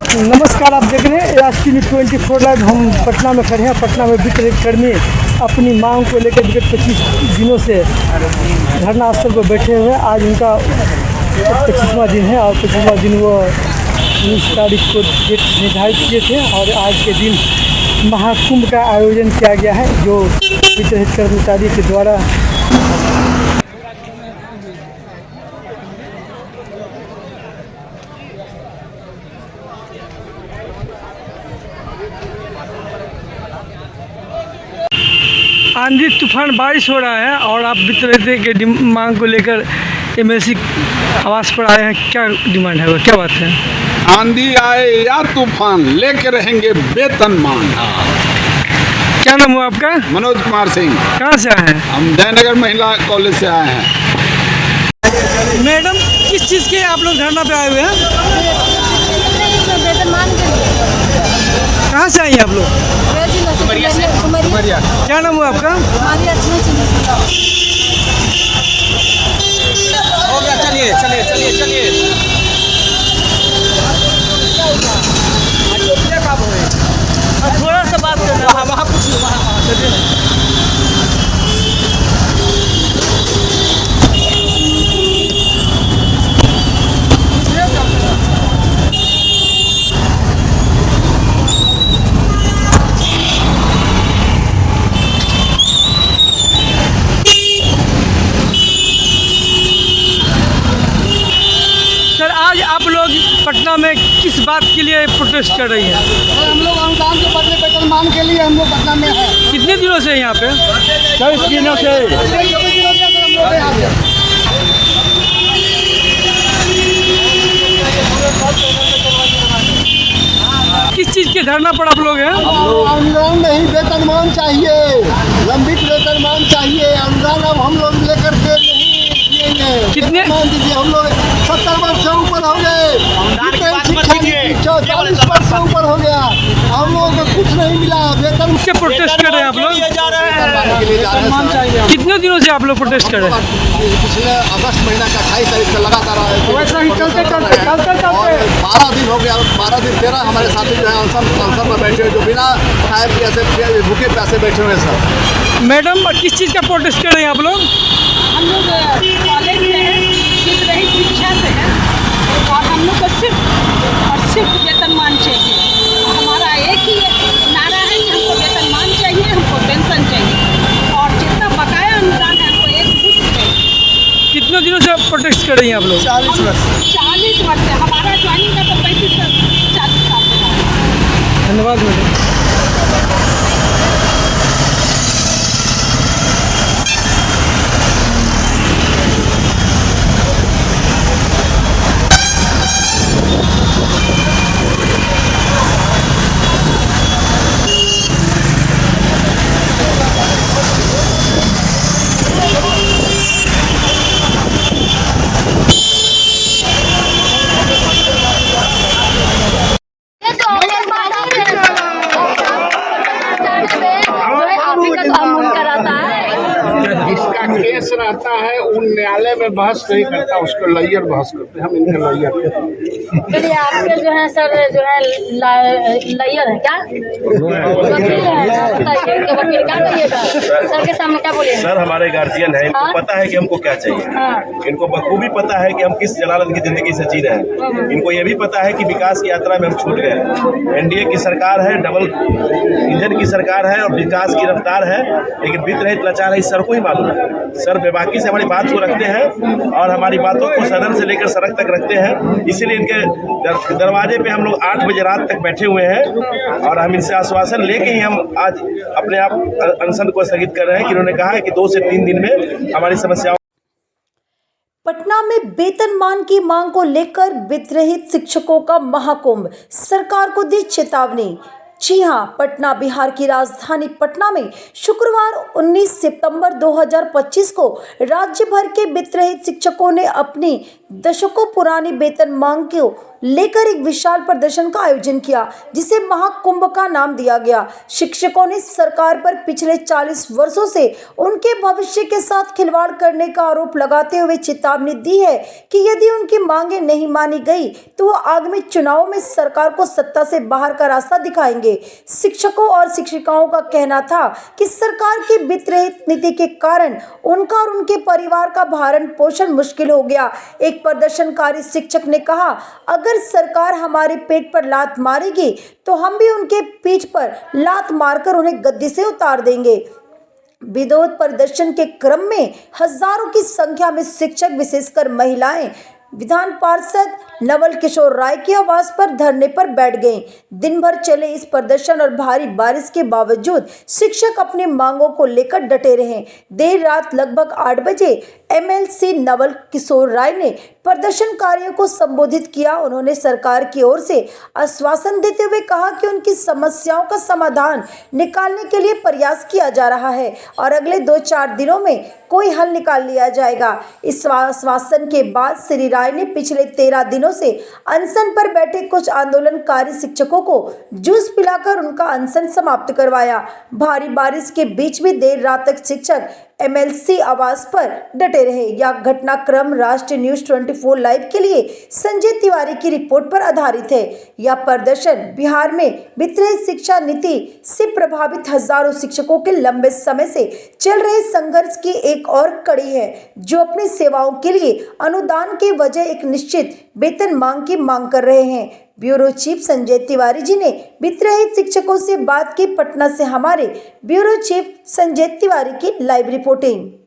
नमस्कार, आप देख रहे हैं राष्ट्रीय न्यूज़ 24 लाइव। हम पटना में खड़े हैं। पटना में वित्त कर्मी अपनी मांग को लेकर विगत 25 दिनों से धरना स्थल पर बैठे हुए हैं। आज उनका 25वां दिन है और 25वां दिन वो 19 तारीख को डेट निर्धारित किए थे और आज के दिन महाकुंभ का आयोजन किया गया है, जो वित्त कर्मचारी के द्वारा आंधी तूफान बारिश हो रहा है और आप वित्त के मांग को लेकर एमएलसी आवास पर आए हैं। क्या डिमांड है, वो क्या बात है? आंधी आए या तूफान लेके रहेंगे वेतन मान। क्या नाम हुआ आपका? मनोज कुमार सिंह। कहाँ से आए हैं? हम जयनगर महिला कॉलेज से आए हैं। मैडम, किस चीज़ के आप लोग धरना पे आए हुए हैं? कहाँ से आई हैं आप लोग? क्या नाम हुआ आपका? हो गया, चलिए चलिए चलिए चलिए। थोड़ा सा बात करना, वहाँ पूछिए, वहाँ चलिए। सर, आज आप लोग पटना में किस बात के लिए प्रोटेस्ट कर रही हैं? हम लोग अनुदान के बदले वेतन मान के लिए हम लोग पटना में हैं। कितने दिनों से यहाँ पे? 24 दिनों से। किस चीज़ के धरना पर आप लोग हैं? अनुदान नहीं, वेतनमान चाहिए, लंबित वेतनमान चाहिए। अनुदान अब हम लोग लेकर के नहीं जिएंगे। कितने? मान दीजिए, हम लोग 70 वर्ष से ऊपर हो गए, 40 वर्ष से ऊपर हो गया, हम लोगों को कुछ नहीं मिला। वेतन उसके प्रोटेस्ट कर रहे हैं आप लोग? के लिए जा रहे हैं। कितने दिनों से आप लोग प्रोटेस्ट कर रहे हैं? पिछले अगस्त महीना का 28 तारीख से लगातार वैसा ही चलते चलते और 12 दिन हो गया। 12 दिन 13 हमारे साथी जो है अनशन में बैठे हुए, जो बिना खाए पिए से भूखे प्यासे बैठे हुए हैं सर। मैडम, किस चीज़ का प्रोटेस्ट कर रहे हैं आप लोग? हम लोग कॉलेज से हैं, वित्त रहित शिक्षा से हैं और हम लोग को सिर्फ वेतनमान चाहिए। हमारा एक ही नारा है कि हमको वेतनमान चाहिए, हमको पेंशन चाहिए और जितना बकाया अनुदान है हमको एक मुश्त चाहिए। कितने दिनों से प्रोटेस्ट कर रही हैं आप लोग? 40 वर्ष। 40 वर्ष से हमारा ज्वाइनिंग का तो 35 से 40 साल से है। धन्यवाद मैडम। जिसका केस रहता है उन न्यायालय में बहस नहीं करता, उसको लॉयर बहस करते हैं। हम इनके लॉयर हैं। चलिए, आपके जो है सर, जो है लॉयर है क्या? वकील है, बताइए इनके वकील क्या कहिएगा? सर के सामने क्या बोलिए? सर, हमारे गार्जियन है, इनको पता है कि हमको क्या चाहिए। इनको बखूबी पता है कि हम किस जलालत की जिंदगी से जी रहे हैं। इनको ये भी पता है कि विकास की यात्रा में हम छूट गए। एनडीए की सरकार है, डबल इंजन की सरकार है और विकास की रफ्तार है, लेकिन वित्त रहित लाचार है, इस सर को ही मालूम है। सर बेबाकी से हमारी बात को रखते हैं और हमारी बातों को सदन से लेकर सड़क तक रखते हैं। इसीलिए इनके दरवाजे पे हम लोग 8 बजे रात तक बैठे हुए हैं और हम इनसे आश्वासन लेके ही हम आज अपने आप अनशन को स्थगित कर रहे हैं कि इन्होंने कहा है कि 2 से 3 दिन में हमारी समस्याओं। पटना में वेतनमान की मांग को लेकर वित्त रहित शिक्षकों का महाकुंभ, सरकार को दी चेतावनी। जी हां, पटना बिहार की राजधानी पटना में शुक्रवार 19 सितंबर 2025 को राज्य भर के वित्त रहित शिक्षकों ने अपनी दशकों पुरानी वेतन मांग को लेकर एक विशाल प्रदर्शन का आयोजन किया, जिसे महाकुंभ का नाम दिया गया। शिक्षकों ने सरकार पर पिछले 40 वर्षों से उनके भविष्य के साथ खिलवाड़ करने का आरोप लगाते हुए चेतावनी दी है कि यदि उनकी मांगें नहीं मानी गई तो वो आगामी चुनावों में सरकार को सत्ता से बाहर का रास्ता दिखाएंगे। शिक्षकों और शिक्षिकाओं का कहना था कि सरकार की वित्त रहित नीति के कारण उनका और उनके परिवार का भरण पोषण मुश्किल हो गया। एक प्रदर्शनकारी शिक्षक ने कहा, अगर सरकार हमारे पेट पर लात मारेगी तो हम भी उनके पीठ पर लात मारकर उन्हें गद्दी से उतार देंगे। विरोध प्रदर्शन के क्रम में हजारों की संख्या में शिक्षक, विशेषकर महिलाएं, विधान पार्षद नवल किशोर राय के आवास पर धरने पर बैठ गए। दिन भर चले इस प्रदर्शन और भारी बारिश के बावजूद शिक्षक अपनी मांगों को लेकर डटे रहे। देर रात लगभग 8 बजे एमएलसी नवल किशोर राय ने प्रदर्शनकारियों को संबोधित किया। उन्होंने सरकार की ओर से आश्वासन देते हुए कहा कि उनकी समस्याओं का समाधान निकालने के लिए प्रयास किया जा रहा है और अगले 2-4 दिनों में कोई हल निकाल लिया जाएगा। इस आश्वासन के बाद श्री राय ने पिछले 13 दिनों से अनशन पर बैठे कुछ आंदोलनकारी शिक्षकों को जूस पिलाकर उनका अनशन समाप्त करवाया। भारी बारिश के बीच भी देर रात तक शिक्षक एमएलसी आवास पर डटे रहे। यह घटनाक्रम राष्ट्रीय न्यूज 24 लाइव के लिए संजय तिवारी की रिपोर्ट पर आधारित है। यह प्रदर्शन बिहार में वितरित शिक्षा नीति से प्रभावित हजारों शिक्षकों के लंबे समय से चल रहे संघर्ष की एक और कड़ी है, जो अपनी सेवाओं के लिए अनुदान के वजह एक निश्चित वेतन मांग कर रहे हैं। ब्यूरो चीफ संजय तिवारी जी ने वित्तरहित शिक्षकों से बात की। पटना से हमारे ब्यूरो चीफ संजय तिवारी की लाइव रिपोर्टिंग।